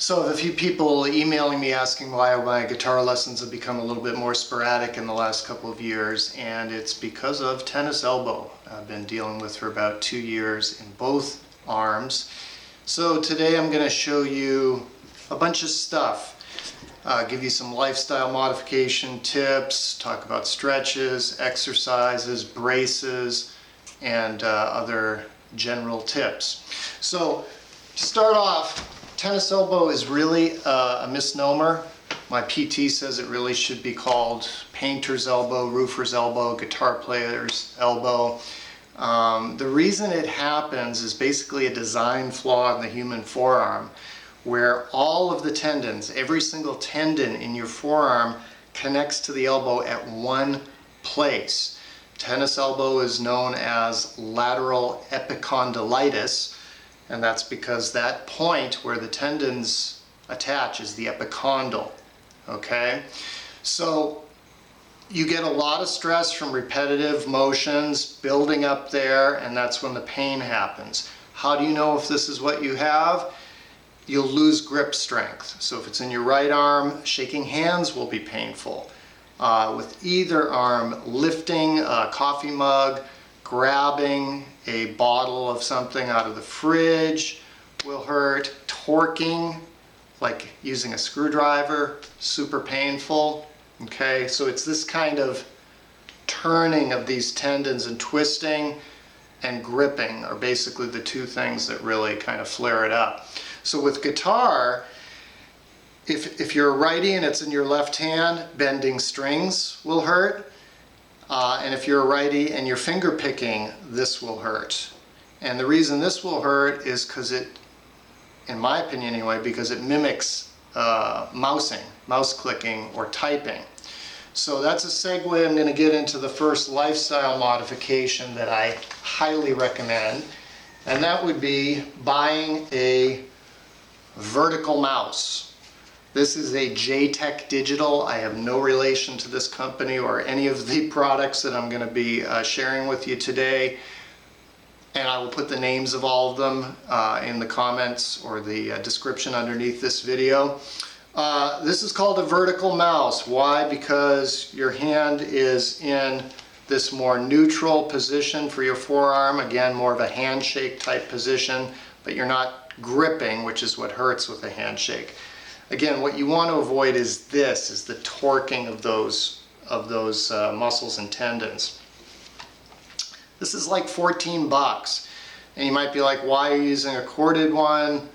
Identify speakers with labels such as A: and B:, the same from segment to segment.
A: So I have a few people emailing me asking why my guitar lessons have become a little bit more sporadic in the last couple of years, and it's because of tennis elbow. I've been dealing with for about 2 years in both arms. So today I'm going to show you a bunch of stuff. Give you some lifestyle modification tips, talk about stretches, exercises, braces, and other general tips. So to start off, tennis elbow is really a misnomer. My PT says it really should be called painter's elbow, roofer's elbow, guitar player's elbow. The reason it happens is basically a design flaw in the human forearm, where all of the tendons, every single tendon in your forearm connects to the elbow at one place. Tennis elbow is known as lateral epicondylitis, and that's because that point where the tendons attach is the epicondyle, okay? So you get a lot of stress from repetitive motions building up there, and that's when the pain happens. How do you know if this is what you have? You'll lose grip strength. So if it's in your right arm, shaking hands will be painful. With either arm, lifting a coffee mug, grabbing a bottle of something out of the fridge will hurt. Torquing, like using a screwdriver, super painful. Okay, so it's this kind of turning of these tendons and twisting and gripping are basically the two things that really kind of flare it up. So with guitar, if you're a righty and it's in your left hand, bending strings will hurt. And if you're a righty and you're finger picking, this will hurt. And the reason this will hurt is because it, in my opinion anyway, because it mimics mousing, mouse clicking, or typing. So that's a segue. I'm going to get into the first lifestyle modification that I highly recommend, and that would be buying a vertical mouse. This is a JTech Digital. I have no relation to this company or any of the products that I'm going to be sharing with you today. And I will put the names of all of them in the comments or the description underneath this video. This is called a vertical mouse. Why? Because your hand is in this more neutral position for your forearm. Again, more of a handshake type position, but you're not gripping, which is what hurts with a handshake. Again, what you want to avoid is this, is the torquing of those muscles and tendons. This is like 14 bucks. And you might be like, why are you using a corded one?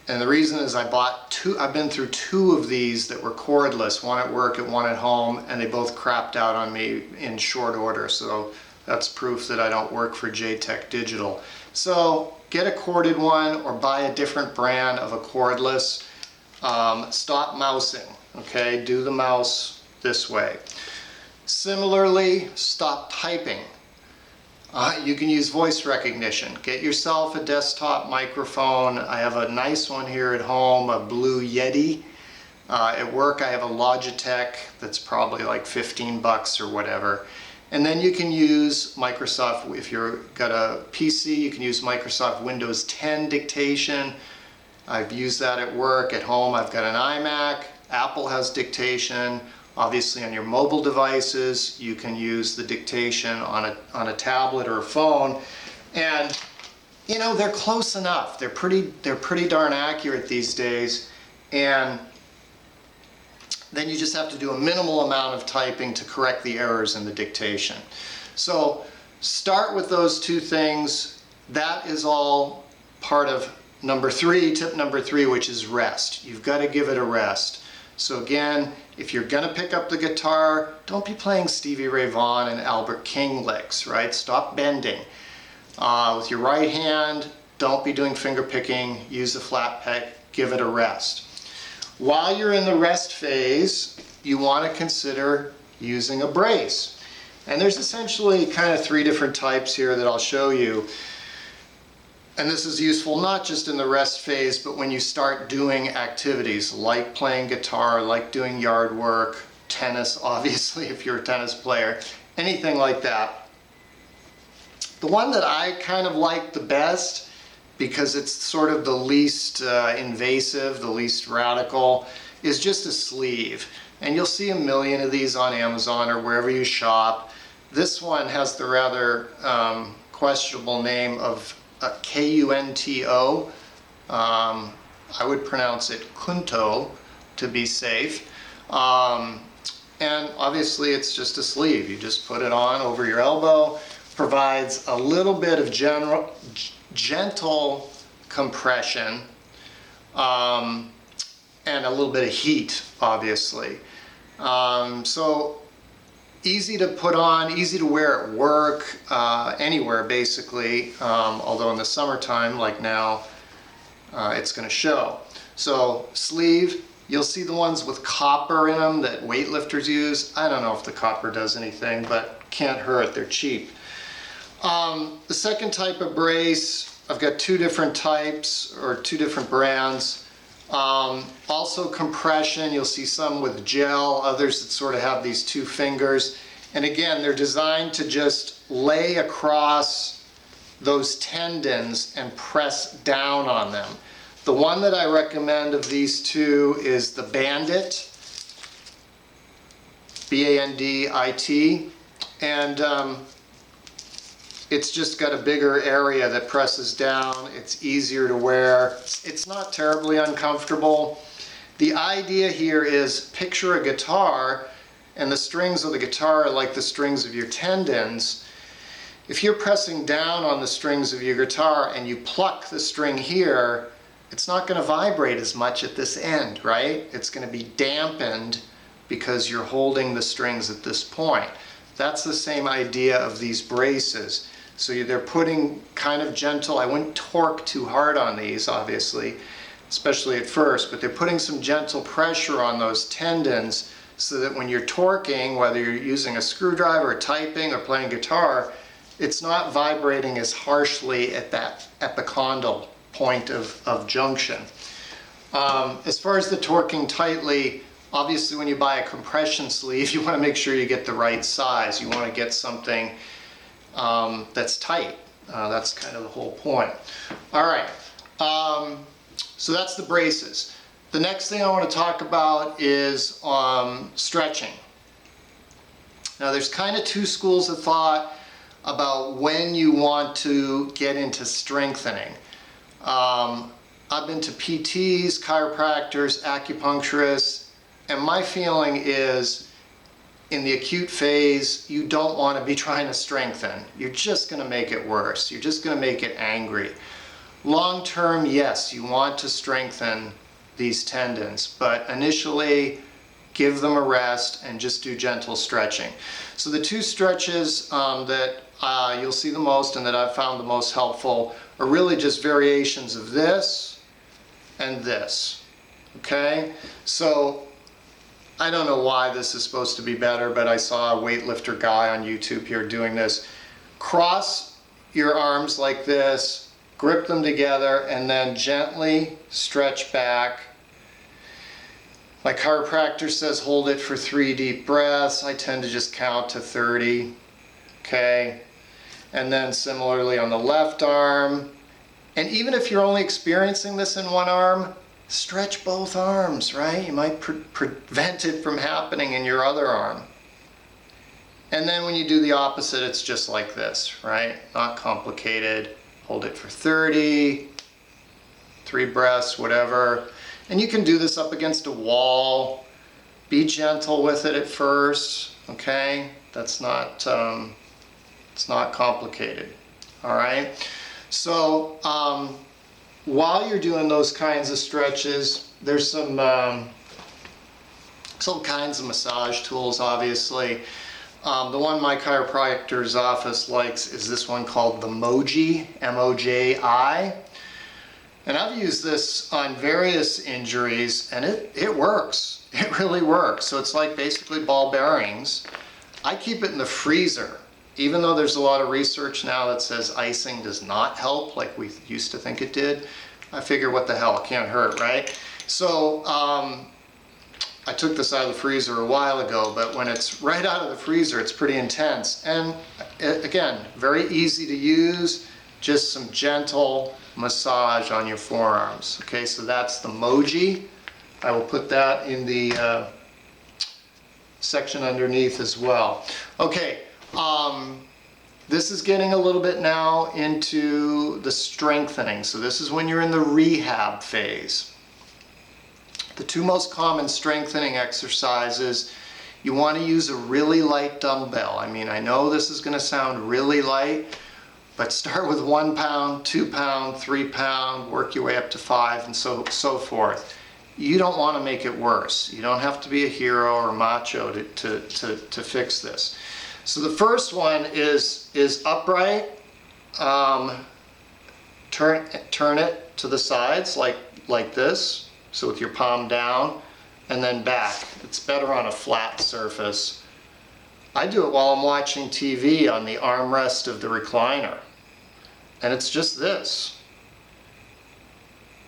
A: And the reason is I've been through 2 of these that were cordless, one at work and one at home, and they both crapped out on me in short order. So that's proof that I don't work for JTech Digital. So get a corded one or buy a different brand of a cordless. Stop mousing, okay? Do the mouse this way. Similarly, stop typing. You can use voice recognition. Get yourself a desktop microphone. I have a nice one here at home, a Blue Yeti. At work I have a Logitech that's probably like 15 bucks or whatever. And then you can use Microsoft, if you've got a PC, you can use Microsoft Windows 10 Dictation. I've used that at work. At home I've got an iMac. Apple has Dictation. Obviously on your mobile devices you can use the Dictation on a tablet or a phone, and you know, they're close enough. They're pretty darn accurate these days, and then you just have to do a minimal amount of typing to correct the errors in the dictation. So start with those 2 things. That is all part of tip number 3, which is rest. You've got to give it a rest. So again, if you're going to pick up the guitar, don't be playing Stevie Ray Vaughan and Albert King licks, right? Stop bending. With your right hand, don't be doing finger picking. Use the flat pick. Give it a rest. While you're in the rest phase, you want to consider using a brace. And there's essentially kind of 3 different types here that I'll show you. And this is useful not just in the rest phase, but when you start doing activities like playing guitar, like doing yard work, tennis, obviously, if you're a tennis player, anything like that. The one that I kind of like the best because it's sort of the least invasive, the least radical, is just a sleeve. And you'll see a million of these on Amazon or wherever you shop. This one has the rather questionable name of Kunto. I would pronounce it Kunto to be safe. And obviously it's just a sleeve. You just put it on over your elbow. Provides a little bit of gentle compression and a little bit of heat, obviously. So easy to put on, easy to wear at work, anywhere basically, although in the summertime, like now, it's going to show. So sleeve, you'll see the ones with copper in them that weightlifters use. I don't know if the copper does anything, but can't hurt, they're cheap. The second type of brace, I've got two different types or two different brands. Also compression, you'll see some with gel, others that sort of have these two fingers. And again, they're designed to just lay across those tendons and press down on them. The one that I recommend of these two is the Bandit, B-A-N-D-I-T, and it's just got a bigger area that presses down. It's easier to wear. It's not terribly uncomfortable. The idea here is picture a guitar, and the strings of the guitar are like the strings of your tendons. If you're pressing down on the strings of your guitar and you pluck the string here, it's not going to vibrate as much at this end, right? It's going to be dampened because you're holding the strings at this point. That's the same idea of these braces. So they're putting kind of gentle, I wouldn't torque too hard on these, obviously, especially at first, but they're putting some gentle pressure on those tendons so that when you're torquing, whether you're using a screwdriver, typing, or playing guitar, it's not vibrating as harshly at that epicondyle point of junction. As far as the torquing tightly, obviously when you buy a compression sleeve, you want to make sure you get the right size. You want to get something that's tight. That's kind of the whole point. All right, so that's the braces. The next thing I want to talk about is stretching. Now there's kind of two schools of thought about when you want to get into strengthening. I've been to PTs, chiropractors, acupuncturists, and my feeling is in the acute phase, you don't want to be trying to strengthen. You're just going to make it worse. You're just going to make it angry. Long term, yes, you want to strengthen these tendons, but initially give them a rest and just do gentle stretching. So the two stretches that you'll see the most and that I've found the most helpful are really just variations of this and this. Okay? So I don't know why this is supposed to be better, but I saw a weightlifter guy on YouTube here doing this. Cross your arms like this, grip them together, and then gently stretch back. My chiropractor says hold it for 3 deep breaths. I tend to just count to 30. Okay? And then similarly on the left arm. And even if you're only experiencing this in one arm, stretch both arms, right? You might prevent it from happening in your other arm. And then when you do the opposite, it's just like this, right? Not complicated. Hold it for 30, 3 breaths, whatever. And you can do this up against a wall. Be gentle with it at first, okay? That's not, it's not complicated, all right? So, while you're doing those kinds of stretches, there's some kinds of massage tools, obviously. The one my chiropractor's office likes is this one called the Moji, M-O-J-I. And I've used this on various injuries, and it works. It really works. So it's like basically ball bearings. I keep it in the freezer. Even though there's a lot of research now that says icing does not help like we used to think it did, I figure what the hell, it can't hurt, right? So I took this out of the freezer a while ago, but when it's right out of the freezer, it's pretty intense. And again, very easy to use, just some gentle massage on your forearms. Okay, so that's the Moji. I will put that in the section underneath as well. Okay, this is getting a little bit now into the strengthening. So this is when you're in the rehab phase. The two most common strengthening exercises, you want to use a really light dumbbell. I mean, I know this is going to sound really light, but start with 1 pound, 2 pound, 3 pound, work your way up to 5 and so forth. You don't want to make it worse. You don't have to be a hero or macho to fix this. So the first one is upright. Turn it to the sides like this. So with your palm down, and then back. It's better on a flat surface. I do it while I'm watching TV on the armrest of the recliner. And it's just this.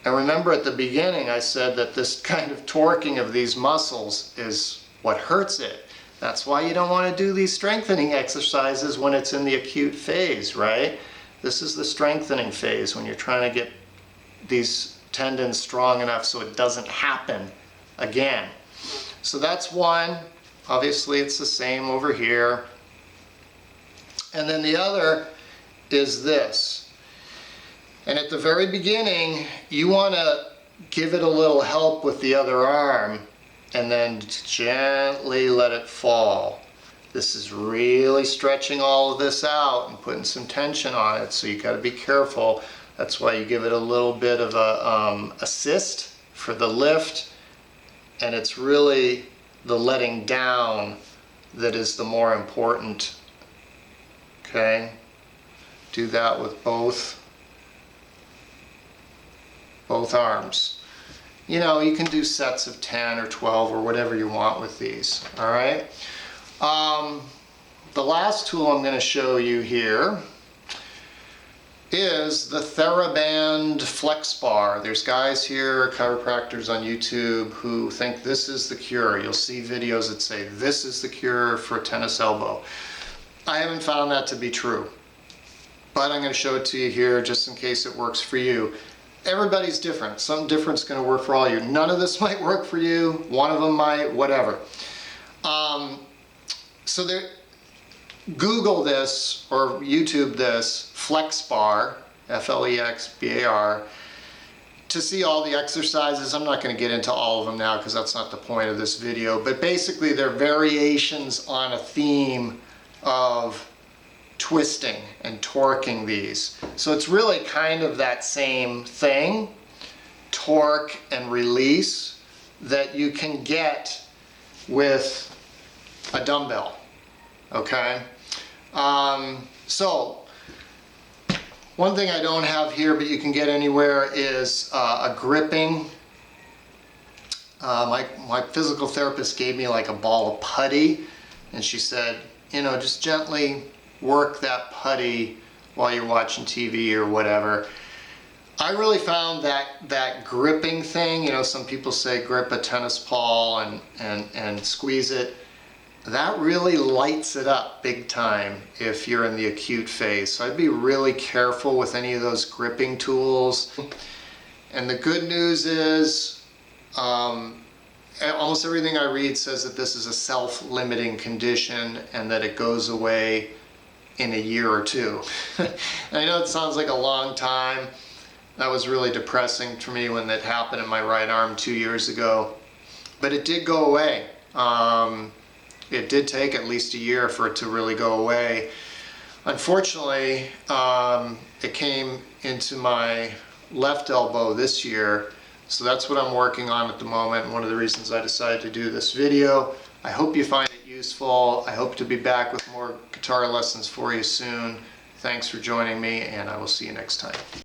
A: And remember at the beginning I said that this kind of torquing of these muscles is what hurts it. That's why you don't want to do these strengthening exercises when it's in the acute phase, right? This is the strengthening phase when you're trying to get these tendons strong enough so it doesn't happen again. So that's one. Obviously it's the same over here. And then the other is this. And at the very beginning you want to give it a little help with the other arm and then gently let it fall. This is really stretching all of this out and putting some tension on it, so you got to be careful. That's why you give it a little bit of a assist for the lift, and it's really the letting down that is the more important. Okay, do that with both arms. You know, you can do sets of 10 or 12 or whatever you want with these. All right. The last tool I'm going to show you here is the Theraband Flexbar. There's guys here, chiropractors on YouTube, who think this is the cure. You'll see videos that say this is the cure for tennis elbow. I haven't found that to be true, but I'm going to show it to you here just in case it works for you. Everybody's different. Something different's going to work for all of you. None of this might work for you. One of them might, whatever. So there, Google this or YouTube this Flexbar, F-L-E-X-B-A-R, to see all the exercises. I'm not going to get into all of them now because that's not the point of this video, but basically they're variations on a theme of twisting and torquing these. So it's really kind of that same thing, torque and release, that you can get with a dumbbell. Okay, so one thing I don't have here but you can get anywhere is a gripping. My physical therapist gave me like a ball of putty, and she said, you know, just gently work that putty while you're watching TV or whatever. I really found that gripping thing, you know, some people say grip a tennis ball and squeeze it. That really lights it up big time if you're in the acute phase. So I'd be really careful with any of those gripping tools. And the good news is almost everything I read says that this is a self-limiting condition and that it goes away in a year or two. And I know it sounds like a long time. That was really depressing for me when that happened in my right arm 2 years ago. But it did go away. It did take at least a year for it to really go away. Unfortunately, it came into my left elbow this year, so that's what I'm working on at the moment, and one of the reasons I decided to do this video. I hope you find it useful. I hope to be back with more guitar lessons for you soon. Thanks for joining me, and I will see you next time.